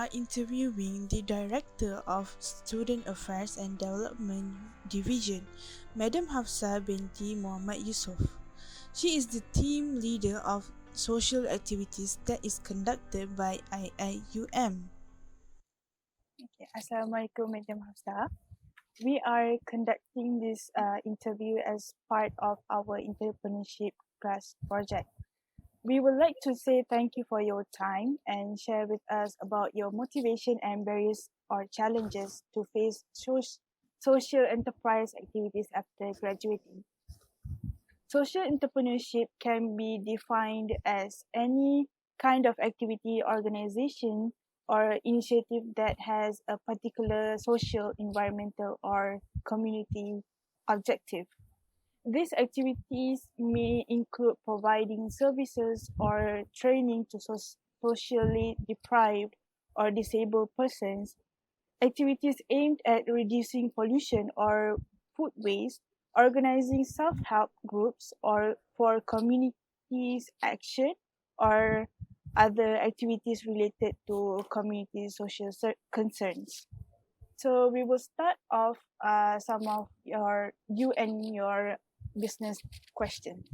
are interviewing the Director of Student Affairs and Development Division, Madam Hafsa binti Muhammad Yusof. She is the team leader of social activities that is conducted by IIUM. Okay. Assalamualaikum, Madam Hafsa. We are conducting this interview as part of our entrepreneurship class project. We would like to say thank you for your time and share with us about your motivation and barriers or challenges to face social enterprise activities after graduating. Social entrepreneurship can be defined as any kind of activity, organization, or initiative that has a particular social, environmental, or community objective. These activities may include providing services or training to socially deprived or disabled persons, activities aimed at reducing pollution or food waste, organizing self-help groups or for communities action, or other activities related to community social concerns. So we will start off some of your business questions.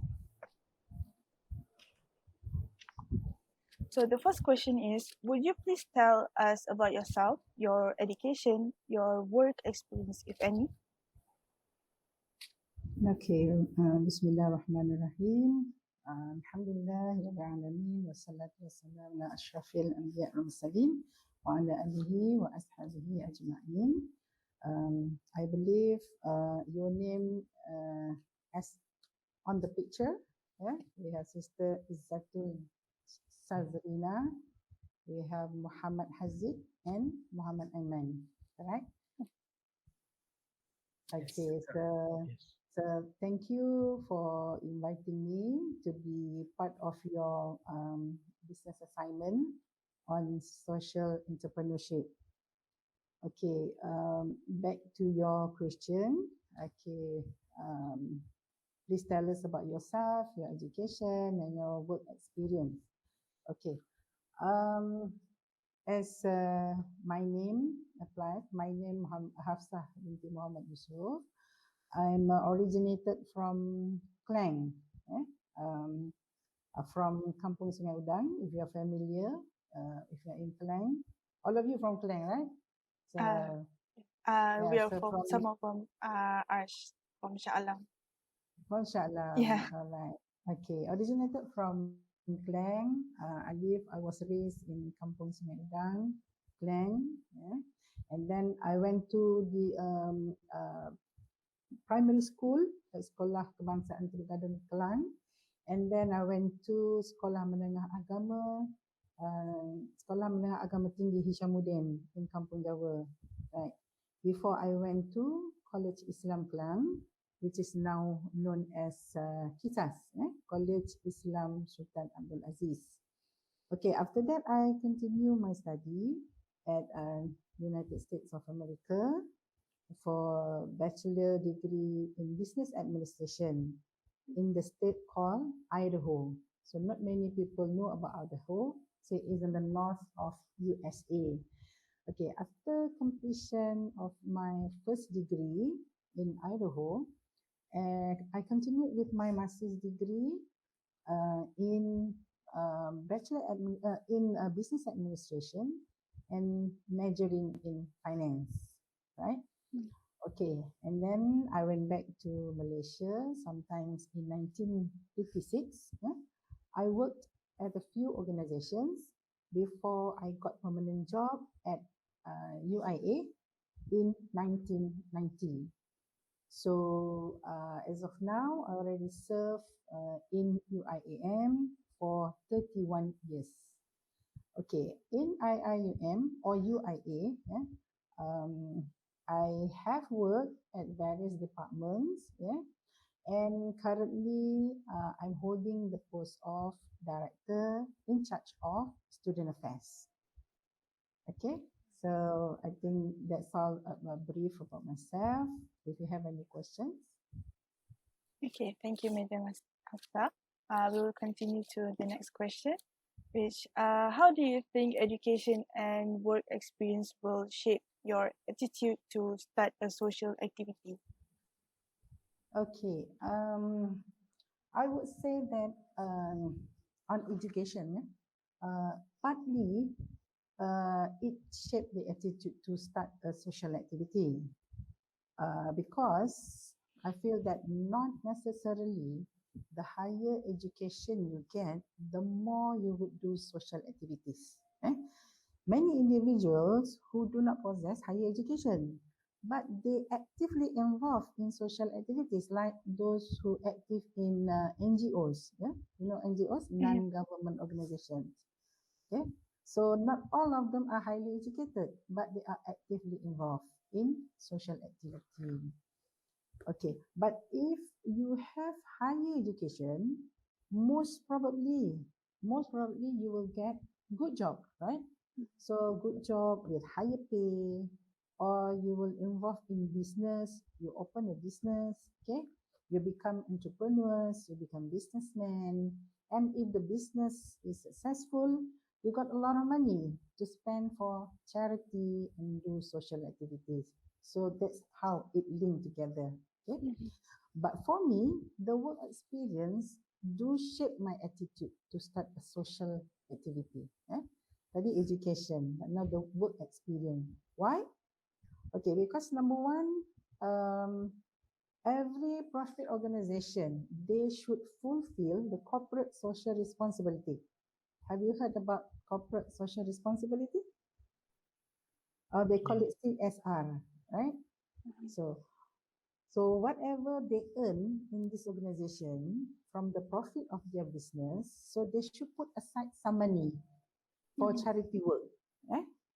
So the first question is, would you please tell us about yourself, your education, your work experience, if any? Okay, Bismillahirrahmanirrahim. Alhamdulillah, Rabbil Alamin, wassalatu wassalamu ala ashrafil anbiya wal mursalin wa ala alihi wa ashabihi ajma'in. I believe your name as on the picture. Yeah, we have Sister Izzatul Sazrina, we have Muhammad Haziq and Muhammad Aiman, correct? Okay, so thank you for inviting me to be part of your business assignment on social entrepreneurship. Okay, back to your question. Okay, please tell us about yourself, your education, and your work experience. Okay, as my name applies, my name Hafsah binti Muhammad Yusof. I'm originated from Klang, from Kampung Sungai Udang, if you're familiar, if you're in Klang. All of you from Klang, right? So, we are from some of them are from Shah Alam. From Shah Alam, yeah. All right. Okay, originated from Klang. I was raised in Kampung Sungai Udang, Klang, yeah? And then I went to the primary school at Sekolah Kebangsaan Terengganu Kelang, and then I went to Sekolah Menengah Agama, Sekolah Menengah Agama Tinggi Hishamuddin in Kampung Jawa, right? Before I went to College Islam Kelang, which is now known as KISAS, College Islam Sultan Abdul Aziz. Okay, after that I continue my study at United States of America for bachelor degree in business administration in the state called Idaho. So not many people know about Idaho. So it is in the north of USA. Okay, after completion of my first degree in Idaho, I continued with my master's degree in business administration and majoring in finance, right? Okay, and then I went back to Malaysia sometimes in 1986. I worked at a few organizations before I got permanent job at UIA in 1990. So as of now, I already serve in UIAM for 31 years. Okay, in IIUM or UIA, I have worked at various departments, and currently I'm holding the post of director in charge of student affairs. Okay, so I think that's all a brief about myself. If you have any questions. Okay, thank you, Madam Hafsa. We will continue to the next question. How do you think education and work experience will shape your attitude to start a social activity? Okay. I would say that on education, partly it shaped the attitude to start a social activity because I feel that not necessarily the higher education you get, the more you would do social activities. Many individuals who do not possess higher education, but they actively involved in social activities like those who active in NGOs. Yeah, you know NGOs, non-government organizations. Okay, so not all of them are highly educated, but they are actively involved in social activity. Okay, but if you have higher education, most probably you will get good job, right? So good job with higher pay, or you will involve in business, you open a business, okay? You become entrepreneurs, you become businessmen, and if the business is successful, you got a lot of money to spend for charity and do social activities. So that's how it linked together. Okay? But for me, the work experience do shape my attitude to start a social activity. Tadi education, but now the work experience. Why? Okay, because number one, um, every profit organization, they should fulfill the corporate social responsibility. Have you heard about corporate social responsibility? They call it CSR, right? So So whatever they earn in this organization from the profit of their business, so they should put aside some money for charity work.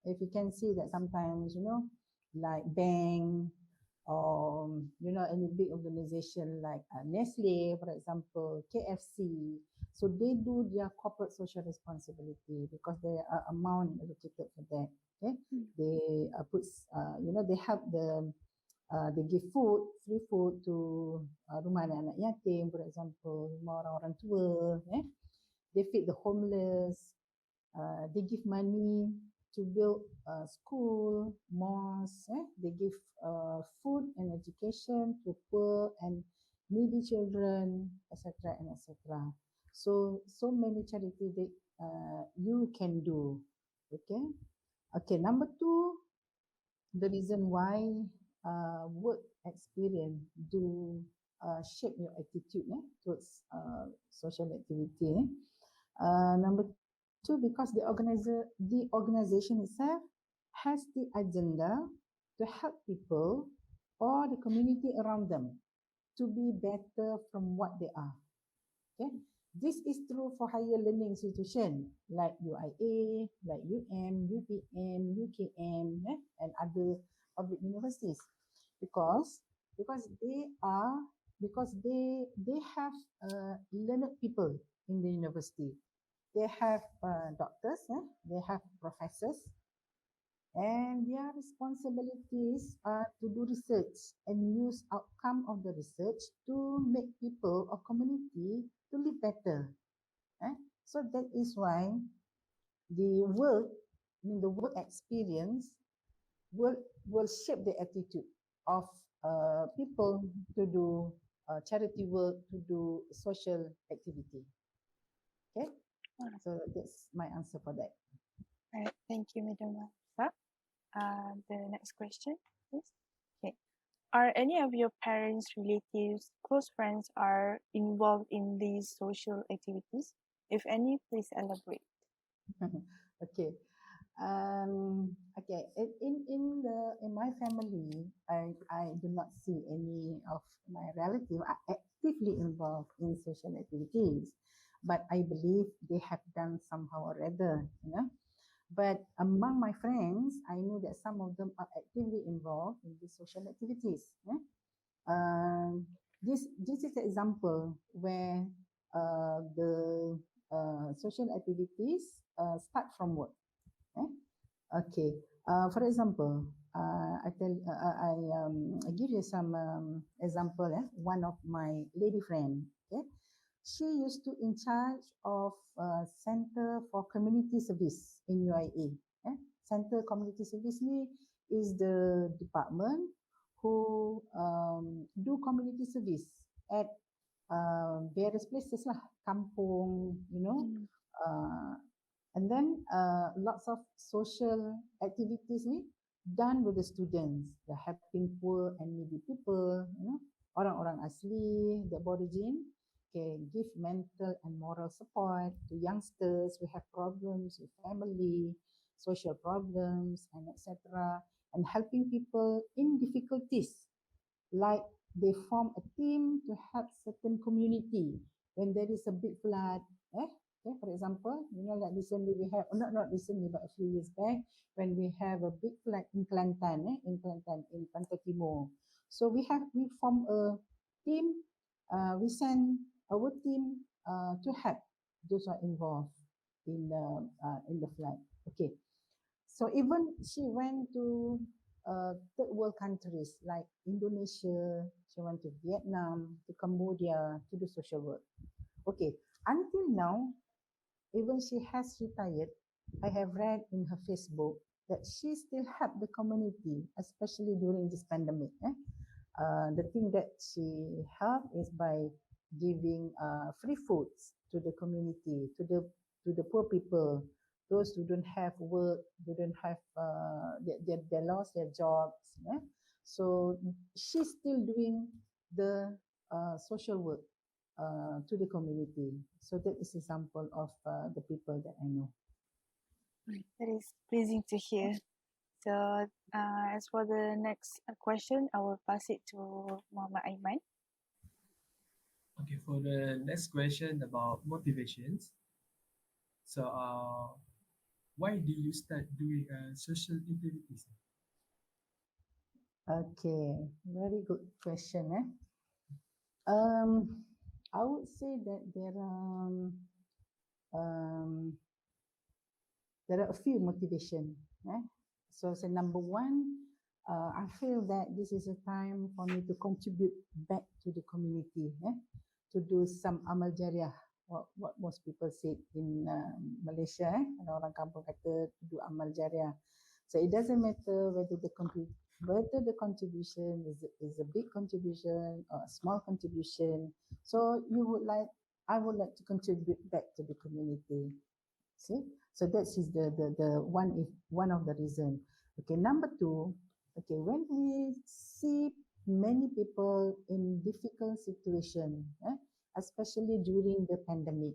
If you can see that sometimes, like bank or, any big organization like Nestle, for example, KFC. So they do their corporate social responsibility because there are amount allocated for that. Okay, they they help they give food, free food to rumah anak-anak yatim, for example, rumah orang-orang tua. They feed the homeless. They give money to build school, mosques. They give food and education to poor and needy children, etc. and etc. So many charity that you can do. Okay. Okay. Number two, the reason why work experience do shape your attitude towards social activity. Number two, because the organization itself has the agenda to help people or the community around them to be better from what they are. Okay, this is true for higher learning institutions like UIA, like UPM, UKM, and other public universities, because they have learned people in the university. They have doctors, they have professors, and their responsibilities are to do research and use outcome of the research to make people or community to live better. So that is why the the work experience will shape the attitude of people to do charity work, to do social activity. Okay, so that's my answer for that. All right, thank you, Madam Hafsa. The next question, please. Okay. Are any of your parents, relatives, close friends are involved in these social activities? If any, please elaborate. Okay. Okay. In my family, I do not see any of my relatives are actively involved in social activities, but I believe they have done somehow or other. But among my friends, I know that some of them are actively involved in these social activities. This is an example where the social activities start from work. Okay. For example, I give you some example. One of my lady friend. Okay, she used to in charge of Center for Community Service in UIA. Center Community Service ni is the department who do community service at various places lah, kampung, and then lots of social activities ni done with the students. They're helping poor and needy people, orang-orang asli, the Aborigine, okay, give mental and moral support to youngsters who have problems with family, social problems, and etc. And helping people in difficulties, like they form a team to help certain community when there is a big flood. Okay, for example, like recently we have, not recently, but a few years back, when we have a big flood in Kelantan, in Pantai Timur. So we form a team. We send our team to help those who are involved in the flood. Okay, so even she went to third world countries like Indonesia, she went to Vietnam, to Cambodia to do social work. Okay, until now, even she has retired, I have read in her Facebook that she still help the community, especially during this pandemic. The thing that she helped is by giving free foods to the community, to the poor people, those who don't have work, who don't have they lost their jobs. So she's still doing the social work to the community. So that is example of the people that I know. That is pleasing to hear. So as for the next question, I will pass it to Muhammad Aiman. Okay, for the next question about motivations. So why do you start doing social activities? Okay, very good question. I would say that there are a few motivation. So number one, I feel that this is a time for me to contribute back to the community, to do some amal jariah. What most people say in Malaysia, orang kampung kata to do amal jariah. So it doesn't matter whether the contribution is a big contribution or a small contribution. So I would like to contribute back to the community. See, so that is the one of the reason. Okay, number two. Okay, when we see many people in difficult situation, especially during the pandemic,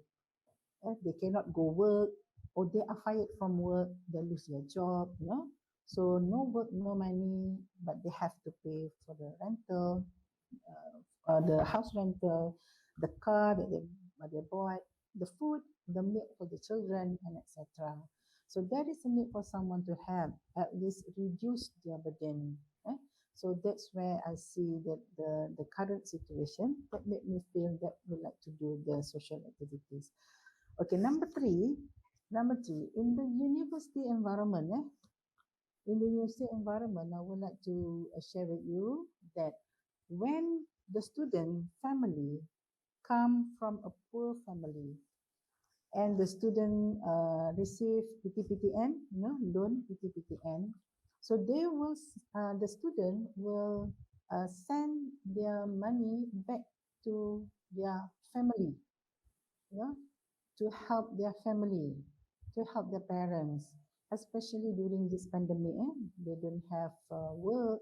they cannot go work or they are fired from work, they lose their job, so no work, no money, but they have to pay for the rental, the house rental, the car that they bought, the food, the milk for the children, and etc. So there is a need for someone to help, at least reduce their burden. So that's where I see that the current situation that made me feel that we like to do the social activities. Okay, number three, in the university environment, I would like to share with you that when the student family come from a poor family and the student receive PTPTN, loan PTPTN, so they will, the student will send their money back to their family, to help their family, to help their parents, especially during this pandemic. They don't have work,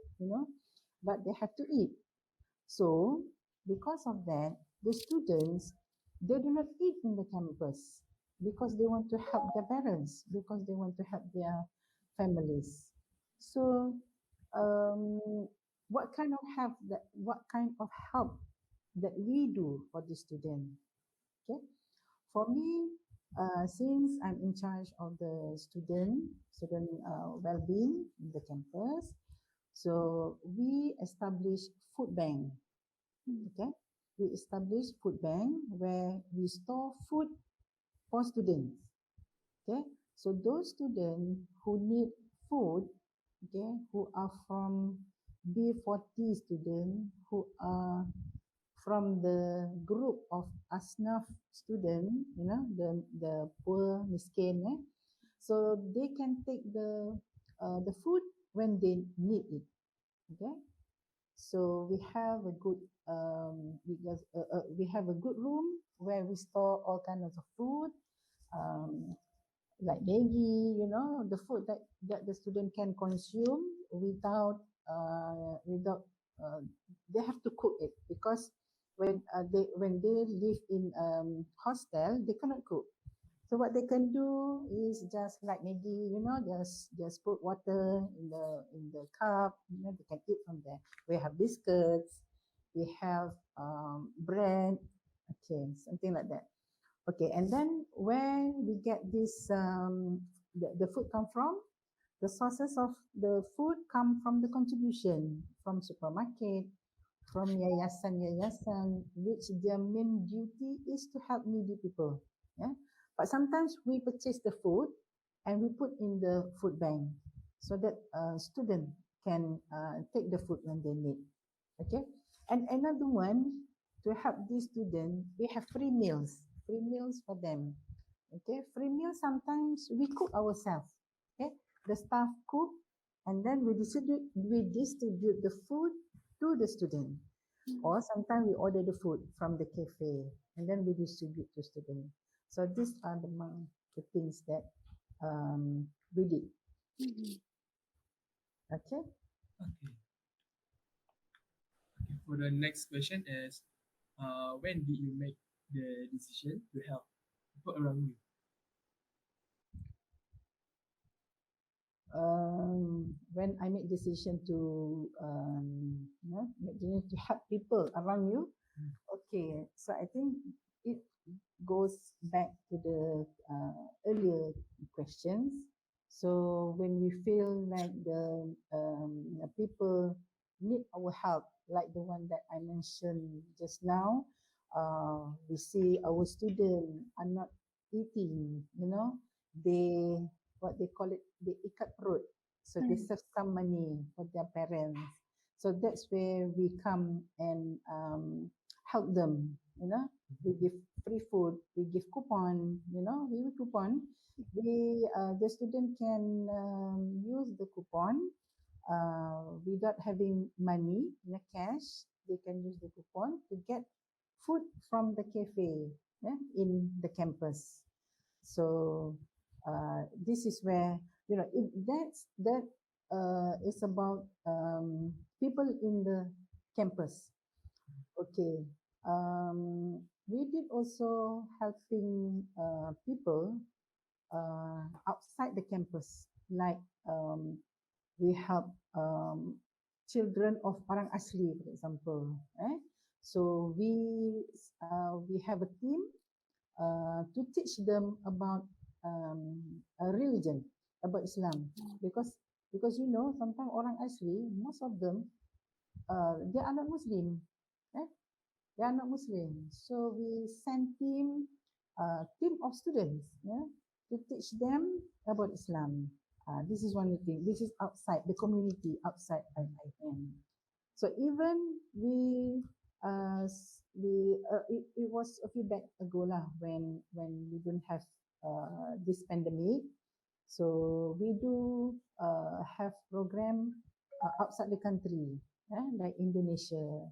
but they have to eat. So because of that, the students, they do not eat in the campus because they want to help their parents, because they want to help their families. So what kind of help that we do for the student? Okay, for me, since I'm in charge of the student well-being in the campus, so we establish food bank. Okay, we establish food bank where we store food for students. Okay, so those students who need food, okay, who are from B40 students, who are from the group of asnaf student, the poor miskin, so they can take the food when they need it. Okay, so we have a good we have a good room where we store all kinds of food, um, like Maggi, the food that the student can consume without they have to cook it, because when they live in hostel, they cannot cook. So what they can do is just like Maggi, just put water in the cup, they can eat from there. We have biscuits, we have bread, okay, something like that. Okay, and then where we get this the food come from? The sources of the food come from the contribution from supermarket, from yayasan, which their main duty is to help needy people. Yeah, but sometimes we purchase the food and we put in the food bank so that student can take the food when they need. Okay, and another one, to help these students, we have free meals for them. Okay, free meals sometimes we cook ourselves. Okay, the staff cook, and then we distribute the food to the student, or sometimes we order the food from the cafe and then we distribute to students. So these are among the things that we did. Okay. Okay. Okay. For the next question is, when did you make the decision to help people around you? When I make decision to make decision to help people around you. Okay, so I think it goes back to the earlier questions. So when we feel like the people need our help, like the one that I mentioned just now, we see our students are not eating, they, what they call it, they ikat perut. So they save some money for their parents. So that's where we come and help them, we give free food, we give coupon, we give coupon. The student can use the coupon without having money in a cash. They can use the coupon to get food from the cafe, in the campus. So this is where, that is about people in the campus. Okay. We did also helping people outside the campus, like we help children of orang asli, for example. So we have a team to teach them about a religion, about Islam, because sometimes orang asli, most of them they are not Muslim. They are not Muslim. So we send team of students, to teach them about Islam. This is one thing. This is outside the community, outside IIM. So even it was a few back ago lah, when we don't have this pandemic. So we do have program outside the country, like Indonesia,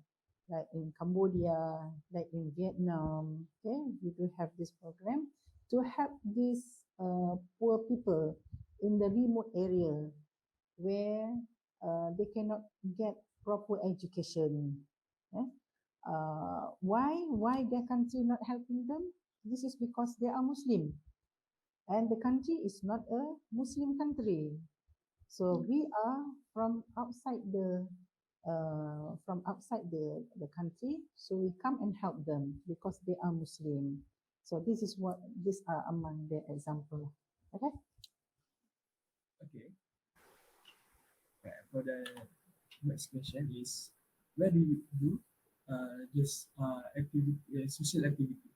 like in Cambodia, like in Vietnam. Okay, we do have this program to help these poor people in the remote area where they cannot get proper education. Why their country not helping them? This is because they are Muslim, and the country is not a Muslim country. So we are from outside the country, so we come and help them because they are Muslim. So these are among the example. Okay. Okay. For the next question is, where do you do this activity, social activity?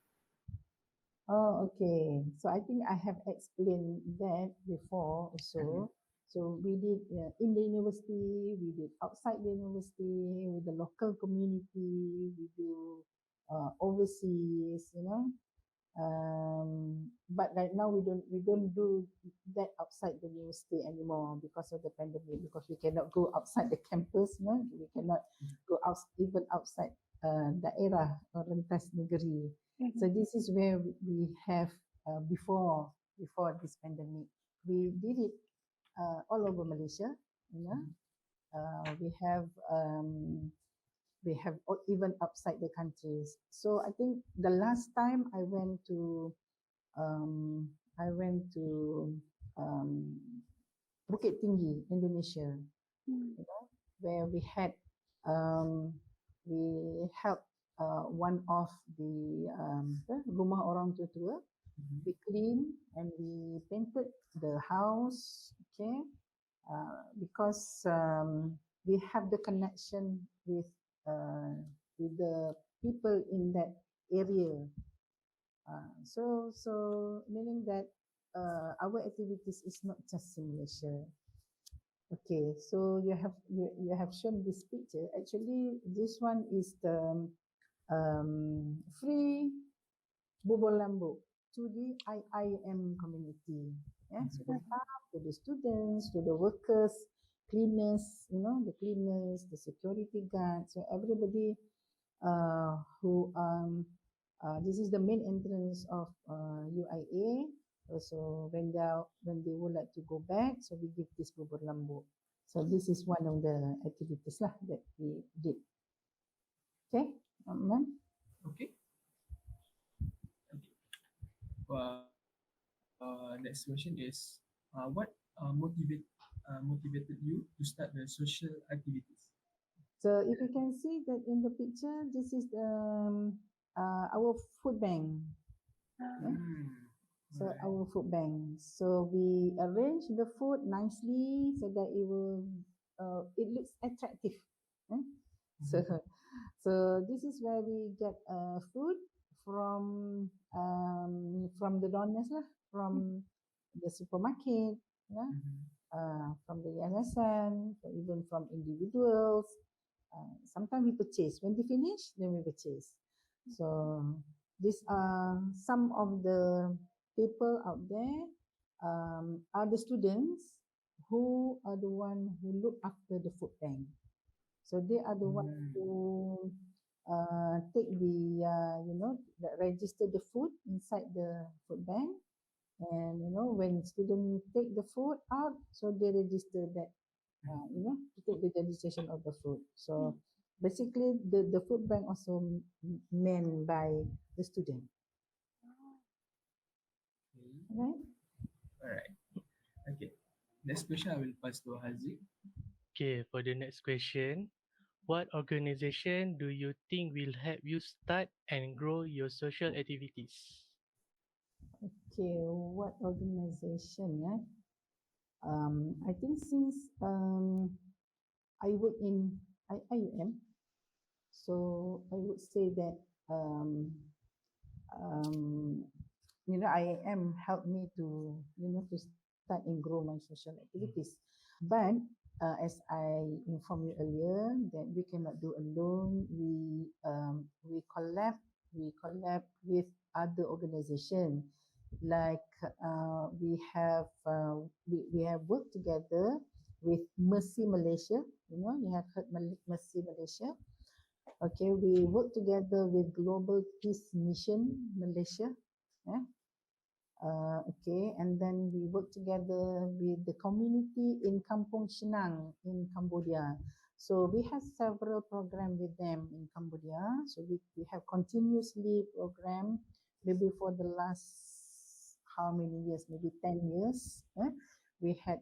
Oh, okay. So I think I have explained that before also. So we did in the university, we did outside the university with the local community, we do overseas, but right now we don't do that outside the university anymore because of the pandemic, because we cannot go outside the campus, we cannot go out even outside daerah or rentas negeri. So this is where we have before this pandemic, we did it all over Malaysia. We have even outside the countries. So I think the last time I went to um, Bukit Tinggi, Indonesia, where we had we helped one of the rumah orang tua. We cleaned and we painted the house, okay, because we have the connection with the people in that area. So meaning that our activities is not just in Malaysia. Okay, so you have shown this picture. Actually, this one is the free bubur lambu to the IIM community. So the staff, to the students, to the workers, cleaners, the cleaners, the security guards, so everybody who this is the main entrance of UIA. So when they would like to go back, so we give this bubur lambu. So this is one of the activities that we did. Okay, Okay. Next question is, what motivated you to start the social activities? So if you can see that in the picture, this is our food bank. So our food bank. So we arrange the food nicely so that it looks attractive. So this is where we get food from the donors from the supermarket, from the yayasan, even from individuals. Sometimes we purchase. When they finish, then we purchase. So these are some of the people out there, are the students who are the one who look after the food bank. So they are the ones who take register the food inside the food bank. And when students take the food out, so they register that, to take the registration of the food. So basically, the food bank also manned by the student. Right? All right. Okay. Next question I will pass to Haziq. Okay, for the next question, what organization do you think will help you start and grow your social activities? Okay, what organization? I think since I work in IIM, so I would say that IIM helped me to to start and grow my social activities. But as I informed you earlier, that we cannot do alone. We collab with other organizations. Like we have worked together with Mercy Malaysia. You have heard Mercy Malaysia. Okay, we work together with Global Peace Mission Malaysia. Okay, and then we work together with the community in Kampung Chenang in Cambodia. So we have several programs with them in Cambodia. So we have continuously program, maybe for the last how many years, maybe 10 years. We had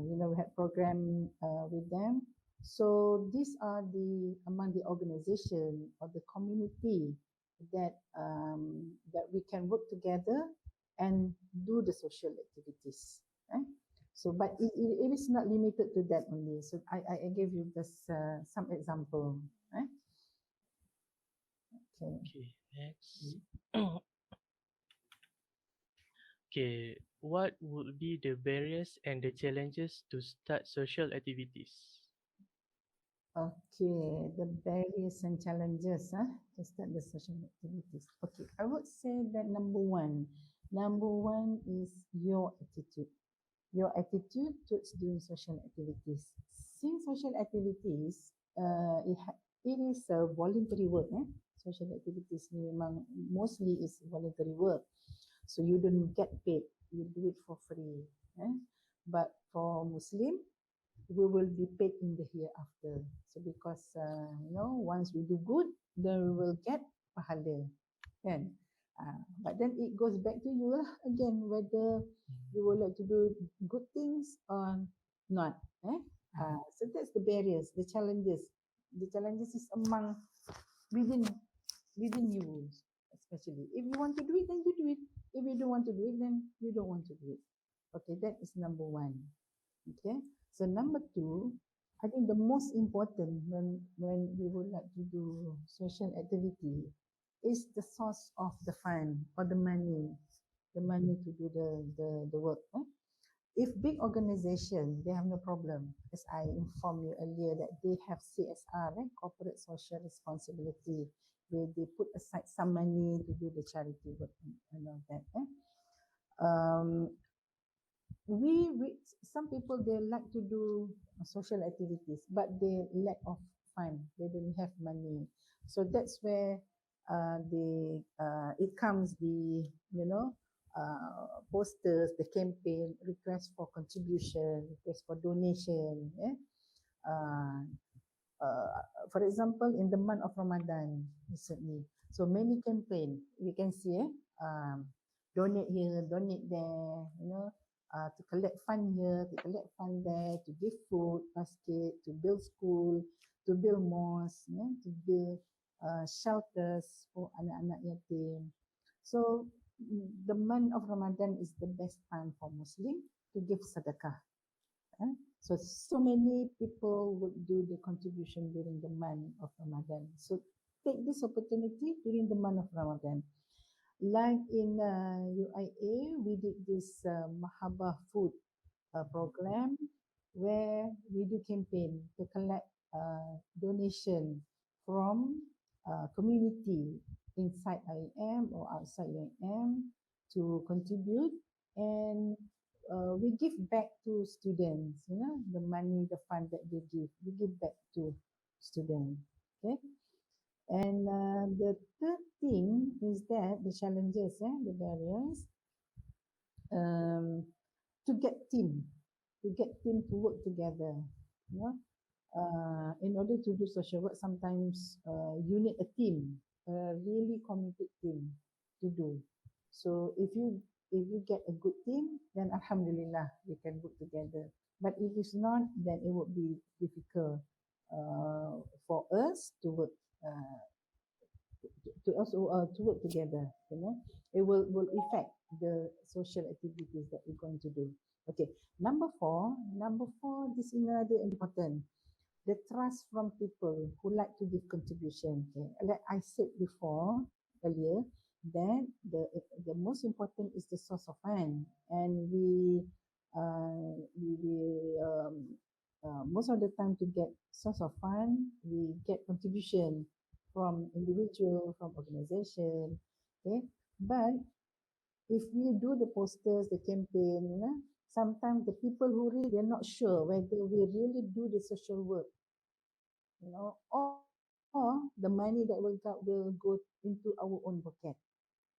we had program with them. So these are among the organization or the community that we can work together and do the social activities. So, but it is not limited to that only. So I gave you just some example. Okay, next. Okay, What would be the barriers and the challenges to start social activities? Okay, the barriers and challenges to start the social activities. Okay, I would say that number one is your attitude. Your attitude towards doing social activities. Since social activities, it is a voluntary work. Social activities ni memang mostly is voluntary work. So you don't get paid. You do it for free. But for Muslim, we will be paid in the hereafter. So because once we do good, then we will get pahala, kan? But then it goes back to you lah again whether you would like to do good things or not. So that's the barriers, the challenges. The challenges is among within within you, especially. If you want to do it, then you do it. If you don't want to do it, then you don't want to do it. Okay, that is number one. Okay, so number two, I think the most important when we would like to do social activity is the source of the fund or the money to do the work. If big organization, they have no problem. As I informed you earlier that they have CSR, corporate social responsibility, where they put aside some money to do the charity work and all that. Um, we some people they like to do social activities, but they lack of fund. They don't have money, so that's where it comes the posters, the campaign, request for contribution, request for donation. Uh, uh, for example, in the month of Ramadan recently, so many campaign you can see, donate here, donate there, to collect fund here, to collect fund there, to give food basket, to build school, to build mosque, to build shelters for anak-anak yatim. So the month of Ramadan is the best time for Muslim to give sedekah. So many people would do the contribution during the month of Ramadan. So take this opportunity during the month of Ramadan. Like in UIA, we did this Mahabah food program where we do campaign to collect donation from community inside IAM or outside IAM to contribute, and we give back to students, the money, the fund that they give, we give back to students. Okay. And the third thing is that the challenges, the barriers, to get team to work together. In order to do social work, sometimes you need a team, a really committed team to do. So if you get a good team, then Alhamdulillah, you can work together. But if it's not, then it would be difficult for us to work to work together. It will affect the social activities that we're going to do. Okay, number four, this is another important, the trust from people who like to give contribution. Okay, like I said before earlier, that the most important is the source of fund, and most of the time to get source of fund, we get contribution from individual, from organization. Okay, but if we do the posters, the campaign, sometimes the people who really they're not sure whether we really do the social work, or the money that will go into our own pocket.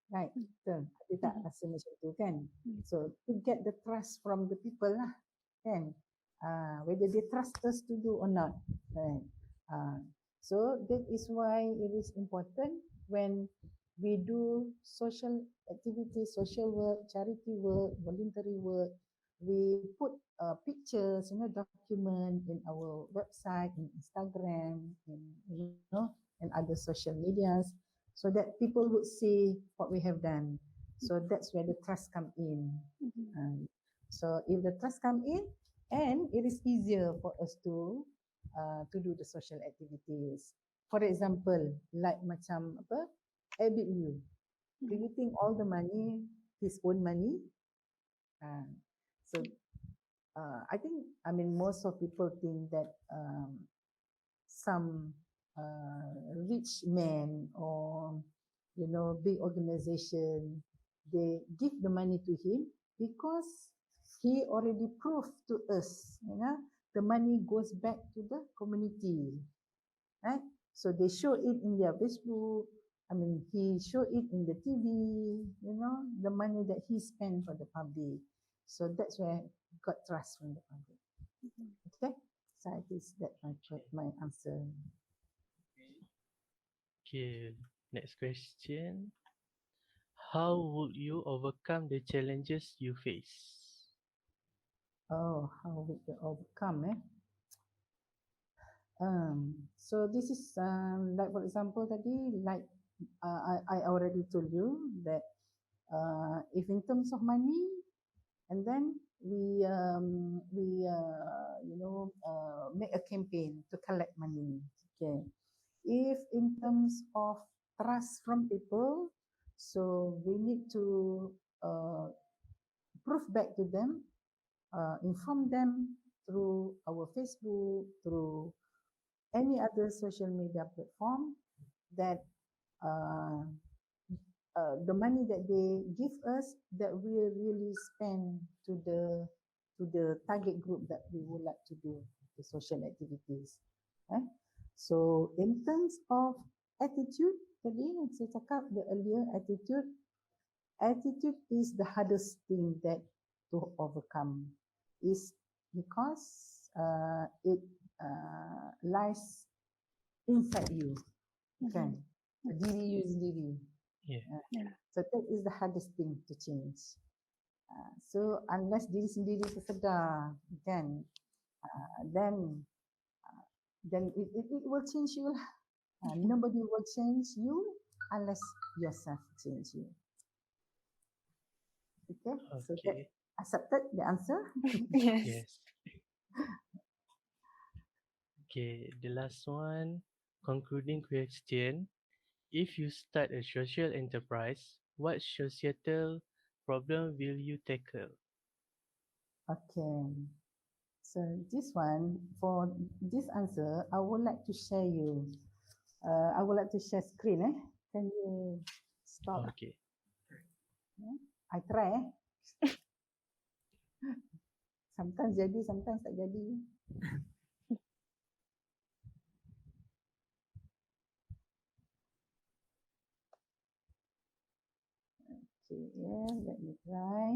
Right, betul. Ada tak rasa macam tu kan? So to get the trust from the people lah, kan? Whether they trust us to do or not, right? So that is why it is important when we do social activity, social work, charity work, voluntary work, we put pictures, document in our website, in Instagram, and other social medias, so that people would see what we have done. So that's where the trust come in. So if the trust come in, and it is easier for us to do the social activities. For example, like macam apa, Abid Liu. Do you think all the money, his own money? So I think, I mean, most of people think that some rich men or, you know, big organization, they give the money to him because he already proved to us, you know, the money goes back to the community, right? So they show it in their Facebook. I mean, he showed it in the TV, you know, the money that he spent for the public. So that's where he got trust from the public. Okay, so I guess that's my answer. Okay, next question. How would you overcome the challenges you face? Oh, how we can overcome, eh? So this is like, for example, tadi, like I already told you that if in terms of money, and then we you know, make a campaign to collect money. Okay. If in terms of trust from people, so we need to prove back to them, inform them through our Facebook, through any other social media platform, that uh, the money that they give us, that we really spend to the target group that we would like to do the social activities. So in terms of attitude, tadi yang saya cakap the earlier, attitude is the hardest thing that to overcome, is because it lies inside you, kan? Diri you sendiri. Yeah. So that is the hardest thing to change. So unless diri sendiri tersedar, kan, then it will change you. Nobody will change you unless yourself change you. Okay, so that Okay. accepted the answer. Yes. Yes. Okay, the last one, concluding question. If you start a social enterprise, what societal problem will you tackle? Okay, so this one, for this answer, I would like to share you. I would like to share screen. Can you stop? Okay. I try. Sometimes jadi, sometimes tak jadi. Okay, yeah, let me try.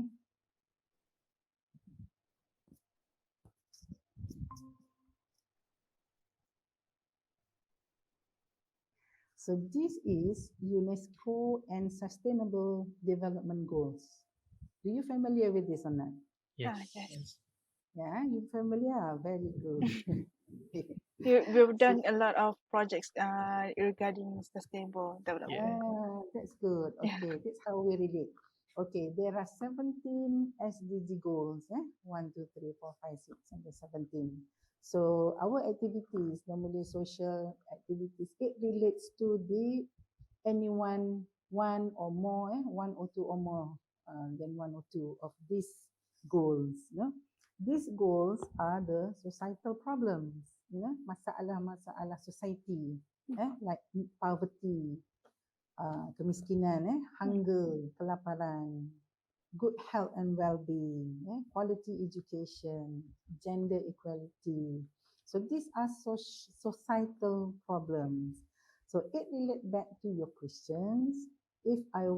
So this is UNESCO and Sustainable Development Goals. Do you familiar with this or not? Yes. Yes. Yeah, you familiar? Very good. We've done a lot of projects regarding sustainable development. Yeah. That's good. Okay, that's how we read it. Okay, there are 17 SDG goals. 1, 2, 3, 4, 5, 6, and 17. So our activities, normally social activities, it relates to the anyone one or more, one or two or more than one or two of these goals. These goals are the societal problems, masalah-masalah society, like poverty, kemiskinan, hunger, kelaparan, good health and well-being, quality education, gender equality. So these are societal problems. So it relates back to your questions. If I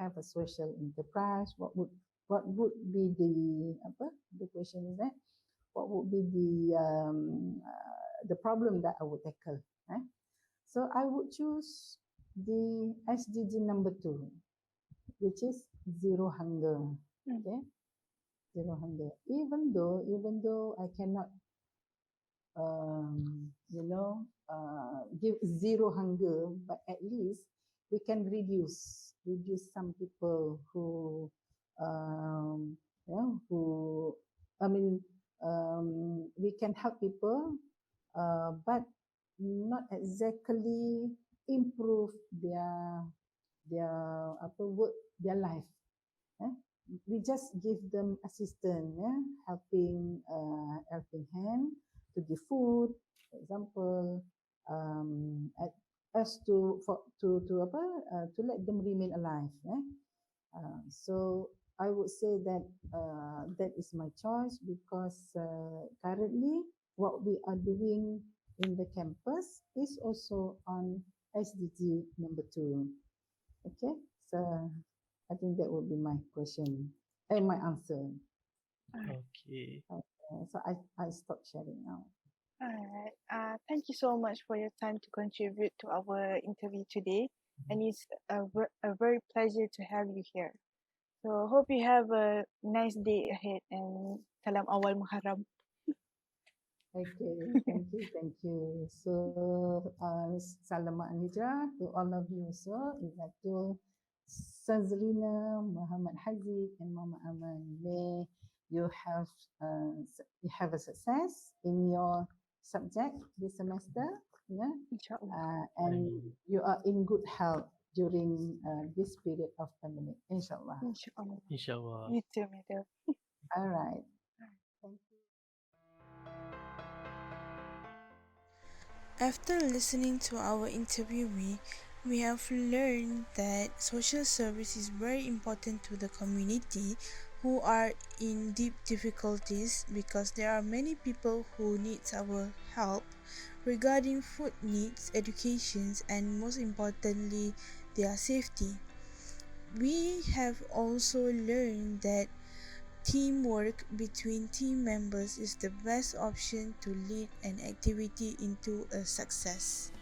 have a social enterprise, what would be the question is that what would be the problem that I would tackle? So I would choose the SDG number 2, which is zero hunger. Okay, zero hunger. Even though I cannot, give zero hunger, but at least we can reduce some people who, we can help people, but not exactly improve their life. we just give them assistance, yeah, helping hand to give food, for example, at us to let them remain alive. So I would say that that is my choice because currently what we are doing in the campus is also on SDG number 2. Okay, so I think that would be my question and my answer. Okay. So I stop sharing now. Alright. Thank you so much for your time to contribute to our interview today, and it's a very pleasure to have you here. So hope you have a nice day ahead and salam awal Muharram. Okay, thank you. So, selamat hijrah to all of you also. Iaitu Sazrina, Muhammad Haziq, and Mama Aman. May you have a success in your subject this semester, yeah, InsyaAllah. and you are in good health during this period of pandemic. Inshallah. InsyaAllah. Inshallah. You too, madam. All right. Thank you. After listening to our interviewee, we have learned that social service is very important to the community who are in deep difficulties because there are many people who need our help regarding food needs, educations, and most importantly, their safety. We have also learned that teamwork between team members is the best option to lead an activity into a success.